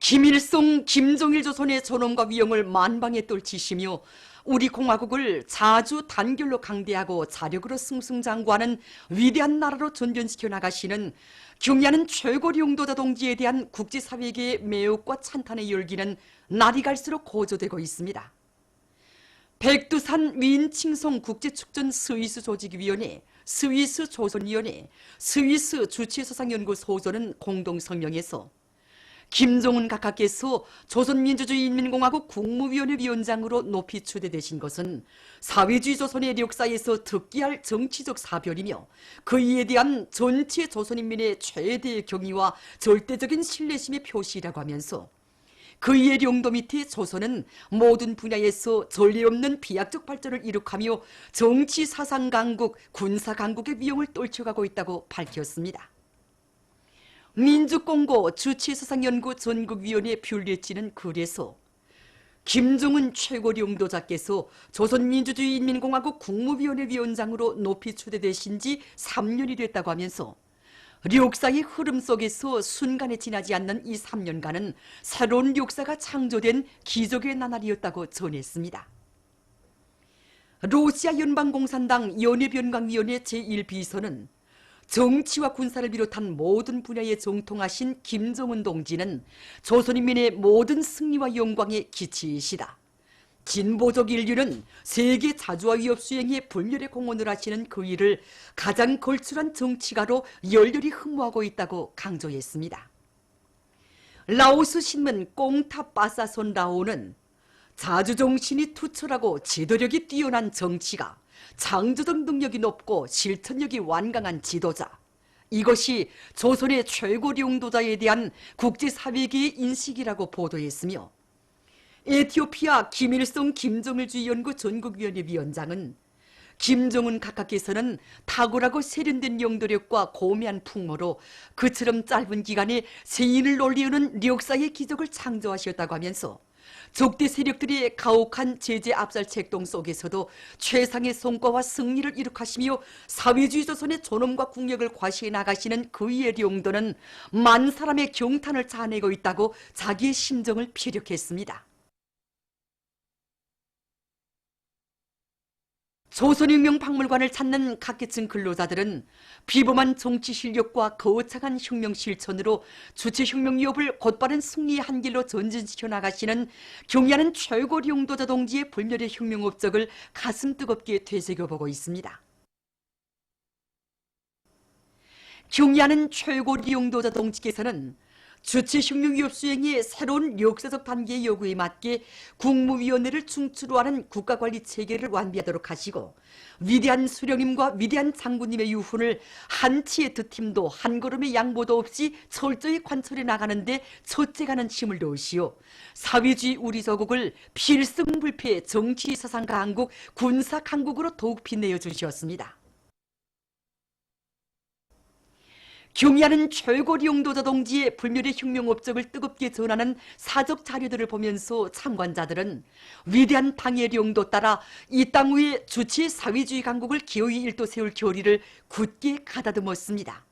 김일성, 김정일 조선의 존엄과 위엄을 만방에 떨치시며 우리 공화국을 자주 단결로 강대하고 자력으로 승승장구하는 위대한 나라로 전전시켜 나가시는 경의하는 최고리 용도자 동지에 대한 국제사회계의 매혹과 찬탄의 열기는 날이 갈수록 고조되고 있습니다. 백두산 위인칭송 국제축전 스위스 조직위원회, 스위스 조선위원회, 스위스 주체소상연구소조는 공동성명에서 김정은 각하께서 조선민주주의인민공화국 국무위원회 위원장으로 높이 추대되신 것은 사회주의 조선의 역사에서 특기할 정치적 사별이며 그이에 대한 전체 조선인민의 최대의 경의와 절대적인 신뢰심의 표시라고 하면서 그이의 용도 밑에 조선은 모든 분야에서 전례 없는 비약적 발전을 이룩하며 정치 사상 강국, 군사 강국의 위용을 떨쳐가고 있다고 밝혔습니다. 민주공고 주체사상연구 전국위원회 뷰레치는 글에서 김정은 최고리 용도자께서 조선민주주의인민공화국 국무위원회 위원장으로 높이 추대되신 지 3년이 됐다고 하면서 역사의 흐름 속에서 순간에 지나지 않는 이 3년간은 새로운 역사가 창조된 기적의 나날이었다고 전했습니다. 러시아 연방공산당 연예변광위원회 제1비서는 정치와 군사를 비롯한 모든 분야에 정통하신 김정은 동지는 조선인민의 모든 승리와 영광의 기치이시다. 진보적 인류는 세계 자주와 위협 수행에 불멸의 공헌을 하시는 그 일을 가장 걸출한 정치가로 열렬히 흠모하고 있다고 강조했습니다. 라오스 신문 꽁타 빠사손 라오는 자주정신이 투철하고 지도력이 뛰어난 정치가, 창조적 능력이 높고 실천력이 완강한 지도자, 이것이 조선의 최고리 용도자에 대한 국제사회계의 인식이라고 보도했으며 에티오피아 김일성 김정일주의연구 전국위원회 위원장은 김정은 각하께서는 탁월하고 세련된 영도력과 고매한 풍모로 그처럼 짧은 기간에 세인을 놀리우는 역사의 기적을 창조하셨다고 하면서 적대 세력들이 가혹한 제재 압살 책동 속에서도 최상의 성과와 승리를 이룩하시며 사회주의 조선의 존엄과 국력을 과시해 나가시는 그의 용도는 만 사람의 경탄을 자아내고 있다고 자기의 심정을 피력했습니다. 조선혁명박물관을 찾는 각계층 근로자들은 비범한 정치 실력과 거창한 혁명 실천으로 주체혁명 위협을 곧바른 승리의 한 길로 전진시켜 나가시는 경의하는 최고리 용도자 동지의 불멸의 혁명 업적을 가슴 뜨겁게 되새겨보고 있습니다. 경의하는 최고리 용도자 동지께서는 주체혁명 위협 수행의 새로운 역사적 단계의 요구에 맞게 국무위원회를 중추로 하는 국가관리 체계를 완비하도록 하시고 위대한 수령님과 위대한 장군님의 유훈을 한치의 드팀도 한 걸음의 양보도 없이 철저히 관철해 나가는데 첫째가는 힘을 넣으시오. 사회주의 우리 조국을 필승불패 정치 사상 강국, 군사 강국으로 더욱 빛내어 주셨습니다. 경의하는 최고리 용도자 동지의 불멸의 혁명 업적을 뜨겁게 전하는 사적 자료들을 보면서 참관자들은 위대한 당의 용도 따라 이 땅 위에 주체 사회주의 강국을 기어이 일도 세울 결의를 굳게 가다듬었습니다.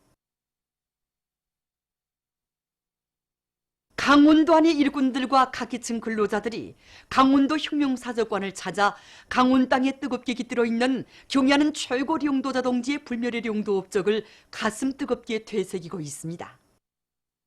강원도 안의 일꾼들과 각계층 근로자들이 강원도 혁명사적관을 찾아 강원 땅에 뜨겁게 깃들어 있는 경의하는 최고리 용도자 동지의 불멸의 용도 업적을 가슴 뜨겁게 되새기고 있습니다.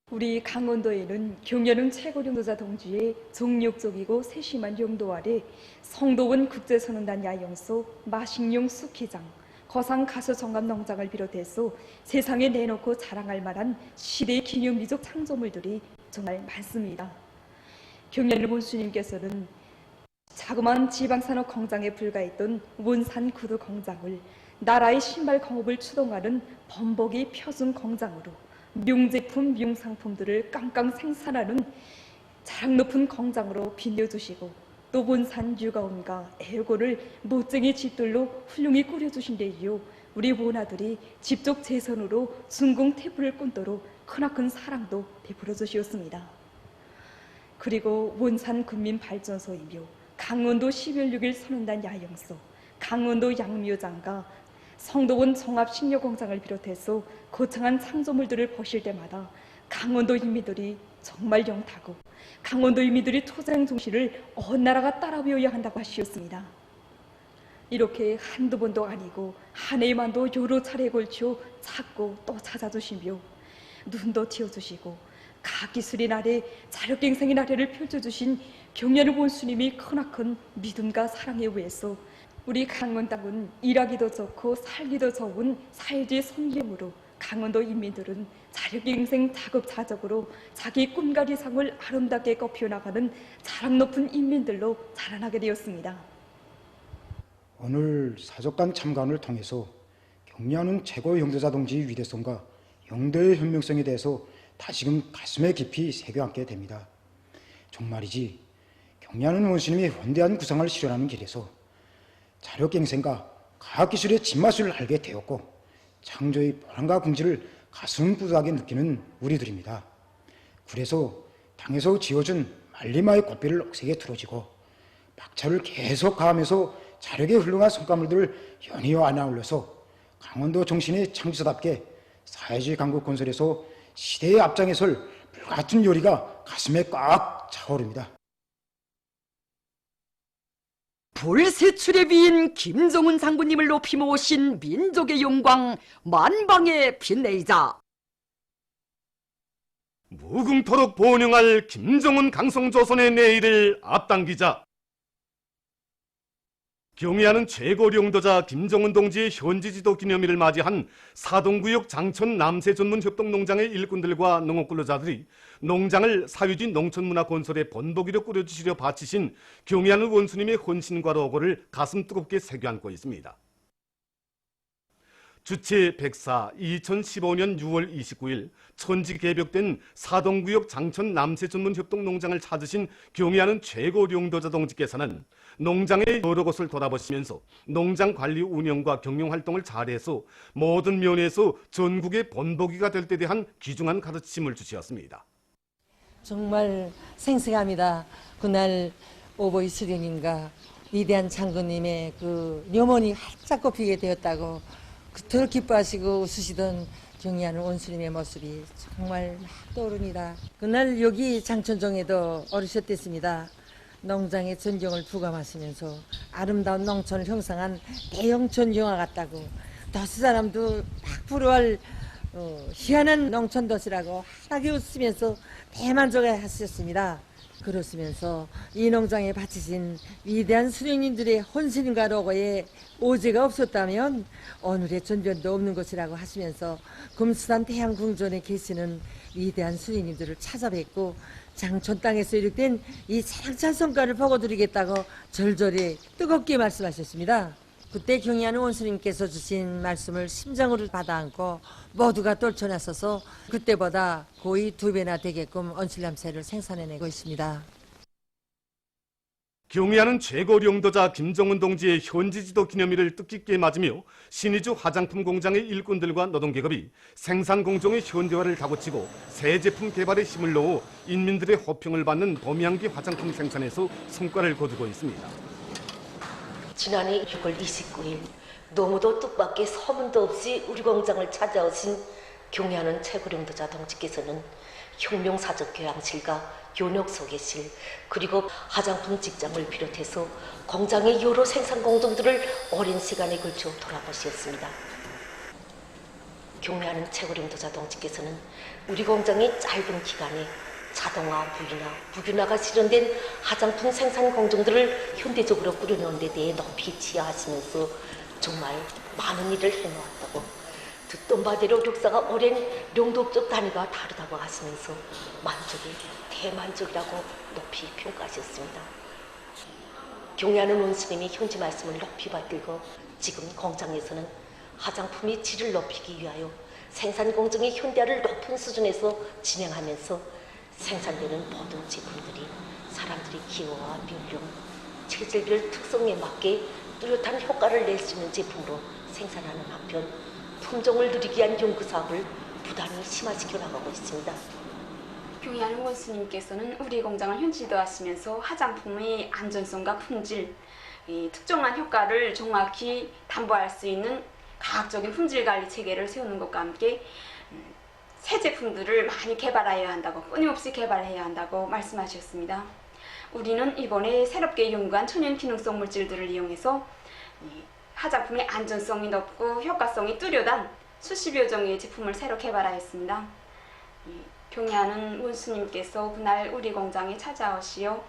우리 강원도에는 경의하는 최고리 용도자 동지의 정력적이고 세심한 용도 아래 성도원 국제선언단 야영소, 마식용 스키장, 거상 가수정감농장을 비롯해서 세상에 내놓고 자랑할 만한 시대의 기념비적 창조물들이 정말 많습니다. 경의하는 원수님께서는 자그마한 지방산업 공장에 불과했던 원산 구두 공장을 나라의 신발 공업을 추동하는 범벅이 표준 공장으로 명제품, 명상품들을 깡깡 생산하는 자랑 높은 공장으로 빛내주시고 또 원산 육아원과 애고를 멋쟁이 집들로 훌륭히 꾸려주신 데이요 우리 원아들이 집적 재선으로 중공 태풍을 꾼도록 크나큰 사랑도 베풀어 주시었습니다. 그리고 원산 군민발전소이며 강원도 12월 6일 선언단 야영소, 강원도 양묘장과 성도원 종합식료공장을 비롯해서 거창한 창조물들을 보실 때마다 강원도 인민들이 정말 영타고 강원도 인민들이 초장 정신을 어느 나라가 따라 배워야 한다고 하시었습니다. 이렇게 한두 번도 아니고 한 해만도 여러 차례에 걸쳐 찾고 또 찾아주시며 눈도 띄워주시고 각기술의 날에 자력갱생의 나래를 펼쳐주신 경연의 원수님이 크나큰 믿음과 사랑에 의해서 우리 강원 땅은 일하기도 좋고 살기도 좋은 살지의 성령으로 강원도 인민들은 자력갱생 자급자족으로 자기 꿈과 이상을 아름답게 꼽혀나가는 자랑 높은 인민들로 자라나게 되었습니다. 오늘 사족관 참관을 통해서 경리하는 최고의 형제자 동지의 위대성과 영대의 현명성에 대해서 다시금 가슴에 깊이 새겨안게 됩니다. 정말이지 경리하는 원수님이 원대한 구상을 실현하는 길에서 자력갱생과 과학기술의 진맛을 알게 되었고 창조의 보람과 긍지를 가슴 뿌듯하게 느끼는 우리들입니다. 그래서 당에서 지어준 말리마의 꽃배를 억세게 틀어지고 박차를 계속 가하면서 자력의 훌륭한 성과물들을 연이어 안아올려서 강원도 정신의 창조사답게 사회주의 강국 건설에서 시대의 앞장에설 불같은 요리가 가슴에 꽉 차오릅니다. 불세출의 비인 김정은 장군님을 높이 모신 민족의 영광 만방의 빛내이자 무궁토록 번영할 김정은 강성조선의 내일을 앞당기자 경의하는 최고領도자 김정은 동지의 현지지도 기념일을 맞이한 사동구역 장천 남세 전문 협동농장의 일꾼들과 농업 근로자들이 농장을 사유지 농촌문화 건설의 본보기로 꾸려주시려 바치신 경의하는 원수님의 헌신과 로고를 가슴 뜨겁게 새겨안고 있습니다. 주체 104 2015년 6월 29일 천지 개벽된 사동구역 장천 남세 전문 협동농장을 찾으신 경의하는 최고領도자 동지께서는 농장의 여러 곳을 돌아보시면서 농장 관리 운영과 경영 활동을 잘해서 모든 면에서 전국의 본보기가 될 때 대한 귀중한 가르침을 주셨습니다. 정말 생생합니다. 그날 오보이 수령님과 위대한 장군님의 그 묘문이 활짝 꼽히게 되었다고 그토록 기뻐하시고 웃으시던 경의하는 원수님의 모습이 정말 막 떠오릅니다. 그날 여기 장천정에도 어르셨댔습니다. 농장의 전경을 부감하시면서 아름다운 농촌을 형성한 대형 전경화 같다고 도시 사람도 막 부러워할 희한한 농촌 도시라고 환하게 웃으면서 대만족해 하셨습니다. 그러시면서 이 농장에 바치신 위대한 수령님들의 헌신과 로고에 오제가 없었다면 오늘의 전변도 없는 것이라고 하시면서 금수산 태양궁전에 계시는 위대한 수령님들을 찾아뵙고 장천 땅에서 이룩된 이 사랑찬 성과를 보고드리겠다고 절절히 뜨겁게 말씀하셨습니다. 그때 경의하는 원수님께서 주신 말씀을 심장으로 받아안고 모두가 떨쳐나서서 그때보다 거의 2배나 되게끔 언실남새를 생산해내고 있습니다. 경의하는 최고領도자 김정은 동지의 현지지도 기념일을 뜻깊게 맞으며 신의주 화장품 공장의 일꾼들과 노동계급이 생산 공정의 현대화를 다고치고 새 제품 개발에 힘을 넣어 인민들의 호평을 받는 봄향기 화장품 생산에서 성과를 거두고 있습니다. 지난해 6월 29일 너무도 뜻밖의 소문도 없이 우리 공장을 찾아오신 경의하는 최고領도자 동지께서는 혁명사적 교양실과 교력 소개실 그리고 화장품 직장을 비롯해서 공장의 여러 생산 공정들을 오랜 시간에 걸쳐 돌아보셨습니다. 경의하는 최고領도자 동지께서는 우리 공장의 짧은 기간에 자동화, 무균화가 실현된 화장품 생산 공정들을 현대적으로 꾸려놓은 데 대해 높이 지하하시면서 정말 많은 일을 해놓았다고 듣던 바대로 역사가 오랜領도적 단위가 다르다고 하시면서 대만족이라고 높이 평가하셨습니다. 경의하는 원수님이 현지 말씀을 높이 받들고 지금 공장에서는 화장품의 질을 높이기 위하여 생산 공정의 현대화를 높은 수준에서 진행하면서 생산되는 모든 제품들이 사람들의 기호와 민령, 체질별 특성에 맞게 뚜렷한 효과를 낼 수 있는 제품으로 생산하는 한편 품종을 누리기 위한 연구사업을 부단히 심화시켜 나가고 있습니다. 경의하는 원수님께서는 우리 공장을 현지화하시면서 화장품의 안전성과 품질, 특정한 효과를 정확히 담보할 수 있는 과학적인 품질 관리 체계를 세우는 것과 함께 새 제품들을 많이 개발해야 한다고, 끊임없이 개발해야 한다고 말씀하셨습니다. 우리는 이번에 새롭게 연구한 천연 기능성 물질들을 이용해서 화장품의 안전성이 높고 효과성이 뚜렷한 수십여 종의 제품을 새로 개발하였습니다. 경의하는 원수님께서 그날 우리 공장에 찾아오시어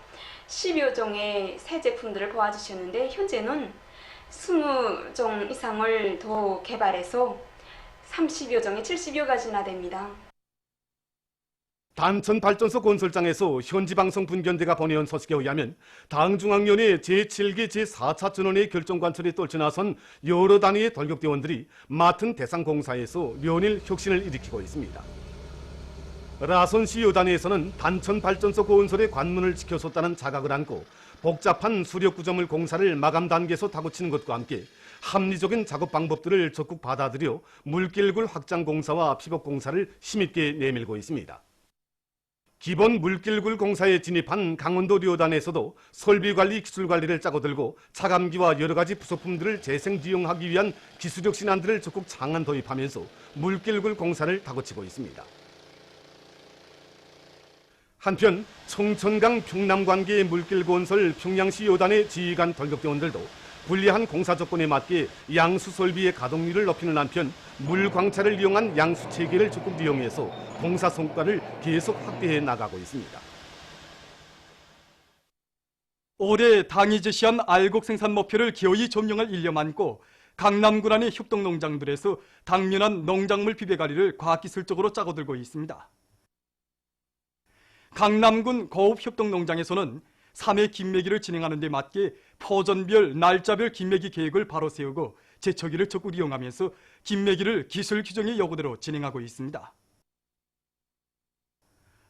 10여 종의 새 제품들을 보아주셨는데 현재는 20종 이상을 더 개발해서 30여 종에 70여 가지나 됩니다. 단천발전소 건설장에서 현지방송 분견대가 보내온 소식에 의하면 당중앙위원회 제7기 제4차 전원회 결정 관철에 떨쳐나선 여러 단위의 돌격대원들이 맡은 대상 공사에서 연일 혁신을 일으키고 있습니다. 라선시 여단위에서는 단천발전소 건설의 관문을 지켜섰다는 자각을 안고 복잡한 수력 구조물 공사를 마감 단계에서 다고치는 것과 함께 합리적인 작업 방법들을 적극 받아들여 물길굴 확장 공사와 피복 공사를 힘있게 내밀고 있습니다. 기본 물길굴 공사에 진입한 강원도 료단에서도 설비관리 기술관리를 짜고 들고 차감기와 여러 가지 부속품들을 재생지용하기 위한 기술력 신안들을 적극 장안 도입하면서 물길굴 공사를 다고치고 있습니다. 한편 청천강 평남 관계의 물길 건설 평양시 요단의 지휘관 돌격대원들도 불리한 공사 조건에 맞게 양수 설비의 가동률을 높이는 한편 물 광차를 이용한 양수 체계를 적극 이용해서 공사 성과를 계속 확대해 나가고 있습니다. 올해 당이 제시한 알곡 생산 목표를 기어이 점령할 일념 안고 강남군 안의 협동농장들에서 당면한 농작물 비배가리를 과학기술적으로 짜고 들고 있습니다. 강남군 거읍협동농장에서는 3회 김매기를 진행하는 데 맞게 포전별, 날짜별 김매기 계획을 바로 세우고 제초기를 적극 이용하면서 김매기를 기술 규정의 요구대로 진행하고 있습니다.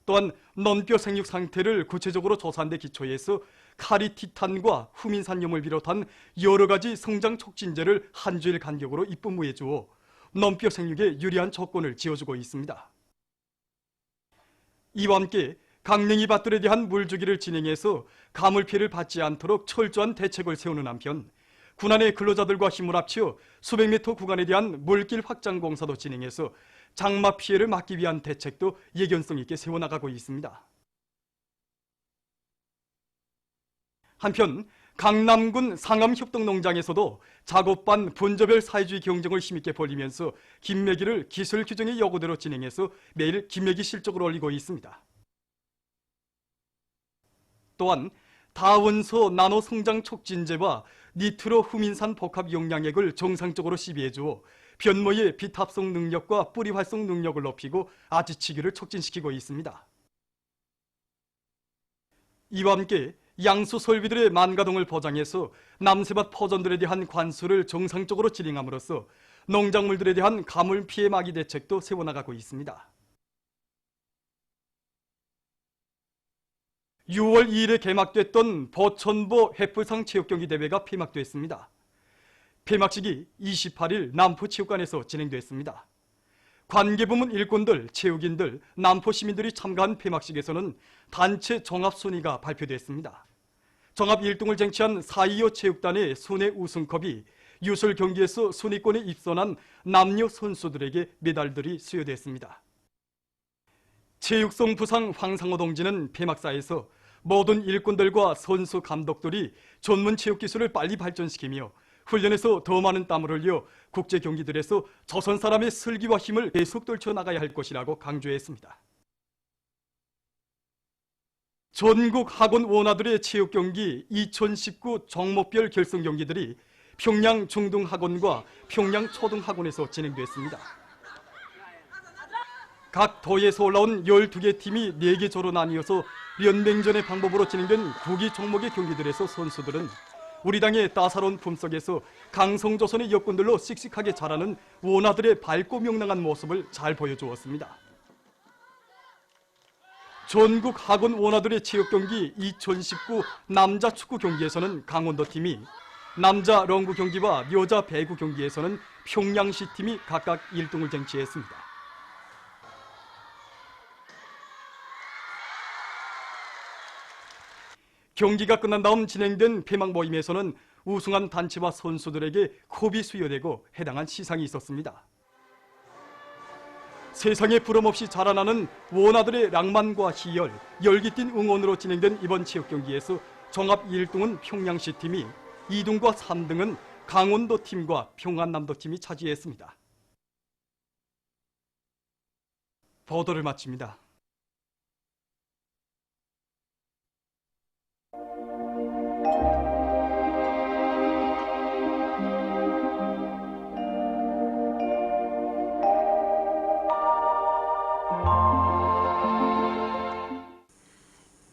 또한 논뼈 생육 상태를 구체적으로 조사한 데 기초해서 카리티탄과 후민산염을 비롯한 여러 가지 성장 촉진제를 한 주일 간격으로 입분무해 주어 논뼈 생육에 유리한 조건을 지어주고 있습니다. 이와 함께 강냉이 밭들에 대한 물주기를 진행해서 가물 피해를 받지 않도록 철저한 대책을 세우는 한편 군안의 근로자들과 힘을 합쳐 수백 미터 구간에 대한 물길 확장 공사도 진행해서 장마 피해를 막기 위한 대책도 예견성 있게 세워나가고 있습니다. 한편 강남군 상암협동농장에서도 작업반 분조별 사회주의 경쟁을 힘있게 벌이면서 김매기를 기술 규정의 요구대로 진행해서 매일 김매기 실적을 올리고 있습니다. 또한 다원소 나노 성장 촉진제와 니트로 후민산 복합 용량액을 정상적으로 시비해 주어 변모의 비탑성 능력과 뿌리 활성 능력을 높이고 아지치기를 촉진시키고 있습니다. 이와 함께 양수 설비들의 만가동을 보장해서 남새밭 포전들에 대한 관수를 정상적으로 진행함으로써 농작물들에 대한 가물 피해 막이 대책도 세워나가고 있습니다. 6월 2일에 개막됐던 보천보 햇불상 체육경기 대회가 폐막됐습니다. 폐막식이 28일 남포체육관에서 진행됐습니다. 관계부문 일꾼들, 체육인들, 남포 시민들이 참가한 폐막식에서는 단체 종합순위가 발표됐습니다. 종합 1등을 쟁취한 4.25 체육단의 순회 우승컵이 유술 경기에서 순위권에 입선한 남녀 선수들에게 메달들이 수여됐습니다. 체육성 부상 황상호 동지는 폐막사에서 모든 일꾼들과 선수 감독들이 전문 체육 기술을 빨리 발전시키며 훈련에서 더 많은 땀을 흘려 국제 경기들에서 조선 사람의 슬기와 힘을 계속 떨쳐나가야 할 것이라고 강조했습니다. 전국 학원 원화들의 체육 경기 2019 종목별 결승 경기들이 평양 중등학원과 평양 초등학원에서 진행됐습니다. 각 도에서 올라온 12개 팀이 4개 조로 나뉘어서 연맹전의 방법으로 진행된 구기 종목의 경기들에서 선수들은 우리 당의 따사로운 품속에서 강성조선의 역군들로 씩씩하게 자라는 원아들의 밝고 명랑한 모습을 잘 보여주었습니다. 전국 학원 원아들의 체육경기 2019 남자 축구 경기에서는 강원도 팀이, 남자 롱구 경기와 여자 배구 경기에서는 평양시 팀이 각각 1등을 쟁취했습니다. 경기가 끝난 다음 진행된 폐막 모임에서는 우승한 단체와 선수들에게 컵이 수여되고 해당한 시상이 있었습니다. 세상에 부름없이 자라나는 원아들의 낭만과 희열, 열기띤 응원으로 진행된 이번 체육 경기에서 종합 1등은 평양시 팀이, 2등과 3등은 강원도 팀과 평안남도 팀이 차지했습니다. 보도를 마칩니다.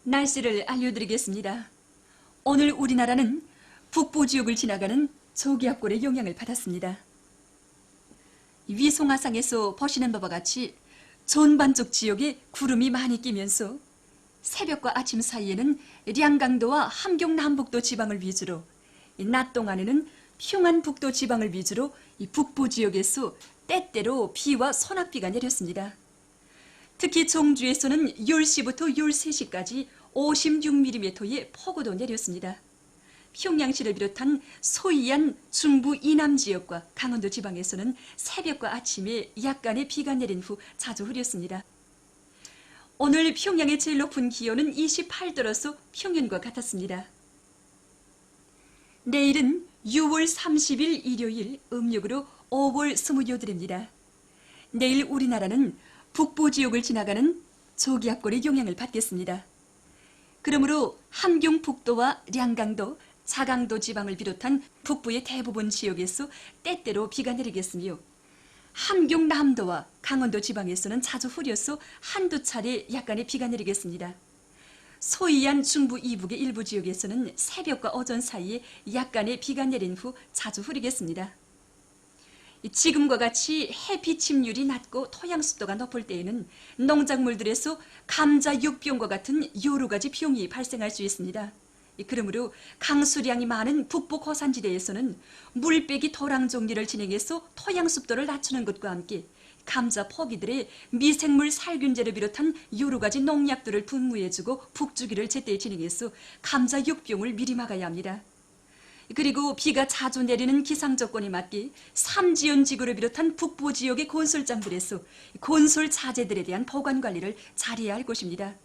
날씨를 알려드리겠습니다. 오늘 우리나라는 북부 지역을 지나가는 저기압골의 영향을 받았습니다. 위송화상에서 보시는 바와 같이 전반적 지역에 구름이 많이 끼면서 새벽과 아침 사이에는 량강도와 함경 남북도 지방을 위주로, 낮 동안에는 평안북도 지방을 위주로 북부 지역에서 때때로 비와 소낙비가 내렸습니다. 특히 정주에서는 10시부터 13시까지 56mm의 폭우도 내렸습니다. 평양시를 비롯한 소이안 중부 이남 지역과 강원도 지방에서는 새벽과 아침에 약간의 비가 내린 후 자주 흐렸습니다. 오늘 평양의 제일 높은 기온은 28도로서 평년과 같았습니다. 내일은 6월 30일 일요일 음력으로 5월 28일입니다. 내일 우리나라는 북부 지역을 지나가는 저기압골의 영향을 받겠습니다. 그러므로 함경북도와 량강도, 자강도 지방을 비롯한 북부의 대부분 지역에서 때때로 비가 내리겠으며, 함경남도와 강원도 지방에서는 자주 흐려서 한두 차례 약간의 비가 내리겠습니다. 소이안 중부 이북의 일부 지역에서는 새벽과 오전 사이에 약간의 비가 내린 후 자주 흐리겠습니다. 지금과 같이 해피 침률이 낮고 토양 습도가 높을 때에는 농작물들에서 감자 육병과 같은 여러 가지 병이 발생할 수 있습니다. 그러므로 강수량이 많은 북부 고산지대에서는 물빼기 토랑 정리를 진행해서 토양 습도를 낮추는 것과 함께 감자 포기들의 미생물 살균제를 비롯한 여러 가지 농약들을 분무해주고 북주기를 제때 진행해서 감자 육병을 미리 막아야 합니다. 그리고 비가 자주 내리는 기상 조건에 맞게 삼지연 지구를 비롯한 북부 지역의 건설장들에서 건설 자재들에 대한 보관 관리를 잘해야 할 것입니다.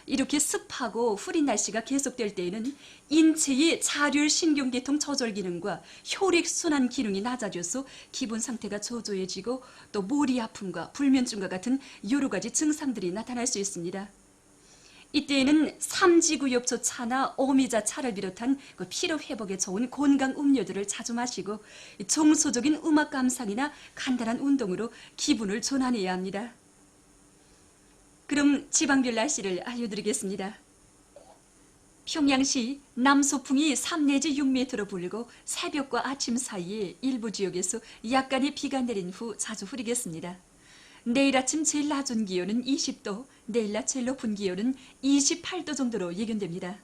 이렇게 습하고 흐린 날씨가 계속될 때에는 인체의 자율 신경계통 조절 기능과 혈액순환 기능이 낮아져서 기분 상태가 저조해지고 또 머리 아픔과 불면증과 같은 여러 가지 증상들이 나타날 수 있습니다. 이때에는 삼지구엽초 차나 오미자 차를 비롯한 피로 회복에 좋은 건강 음료들을 자주 마시고 정서적인 음악 감상이나 간단한 운동으로 기분을 전환해야 합니다. 그럼 지방별 날씨를 알려드리겠습니다. 평양시 남소풍이 3 내지 6m로 불고 새벽과 아침 사이에 일부 지역에서 약간의 비가 내린 후 자주 흐리겠습니다. 내일 아침 제일 낮은 기온은 20도, 내일 낮 제일 높은 기온은 28도 정도로 예견됩니다.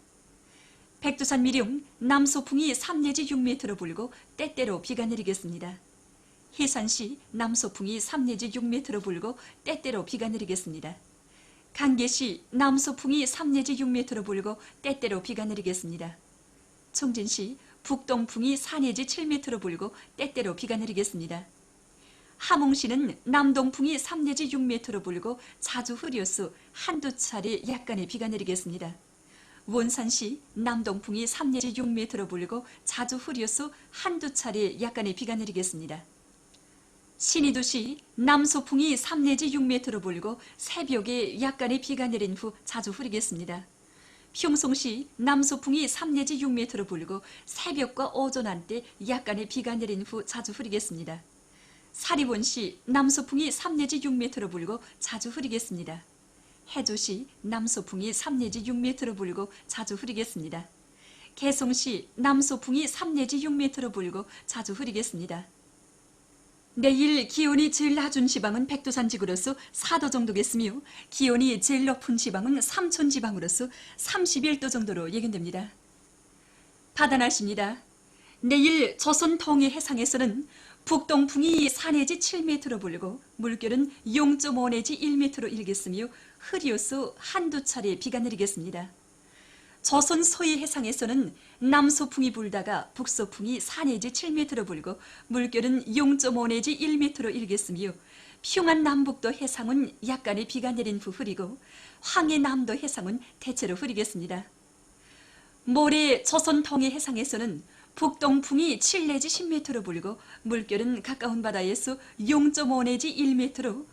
백두산 미령 남소풍이 3 내지 6m로 불고 때때로 비가 내리겠습니다. 해산시 남소풍이 3 내지 6m로 불고 때때로 비가 내리겠습니다. 간계시 남소풍이 3 내지 6m로 불고 때때로 비가 내리겠습니다. 청진시 북동풍이 4 내지 7m로 불고 때때로 비가 내리겠습니다. 함흥시는 남동풍이 3 내지 6m로 불고 자주 흐려서 한두 차례 약간의 비가 내리겠습니다. 원산시 남동풍이 3 내지 6m로 불고 자주 흐려서 한두 차례 약간의 비가 내리겠습니다. 신의도시 남소풍이 3 내지 6m로 불고 새벽에 약간의 비가 내린 후 자주 흐리겠습니다. 평송시 남소풍이 3 내지 6m로 불고 새벽과 오전 한때 약간의 비가 내린 후 자주 흐리겠습니다. 사리본시 남소풍이 3 내지 6m로 불고 자주 흐리겠습니다. 해조시 남소풍이 3 내지 6m로 불고 자주 흐리겠습니다. 개성시 남소풍이 3 내지 6m로 불고 자주 흐리겠습니다. 내일 기온이 제일 낮은 지방은 백두산 지구로서 4도 정도겠으며 기온이 제일 높은 지방은 삼천 지방으로서 31도 정도로 예견됩니다. 바다 날씨입니다. 내일 조선 동해 해상에서는 북동풍이 4 내지 7m로 불고 물결은 0.5 내지 1m로 일겠으며 흐려서 한두 차례 비가 내리겠습니다. 조선 서해 해상에서는 남소풍이 불다가 북서풍이 4 내지 7m로 불고 물결은 0.5 내지 1m로 일겠으며 평안 남북도 해상은 약간의 비가 내린 후 흐리고 황해 남도 해상은 대체로 흐리겠습니다. 모레 조선 동해 해상에서는 북동풍이 7 내지 10m로 불고 물결은 가까운 바다에서 0.5 내지 1m로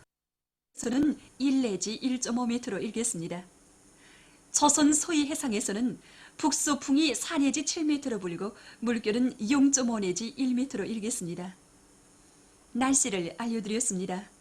서는 1 내지 1.5m로 일겠습니다. 조선 소위 해상에서는 북소풍이 4 내지 7m로 불고 물결은 0.5 내지 1m로 일겠습니다. 날씨를 알려드렸습니다.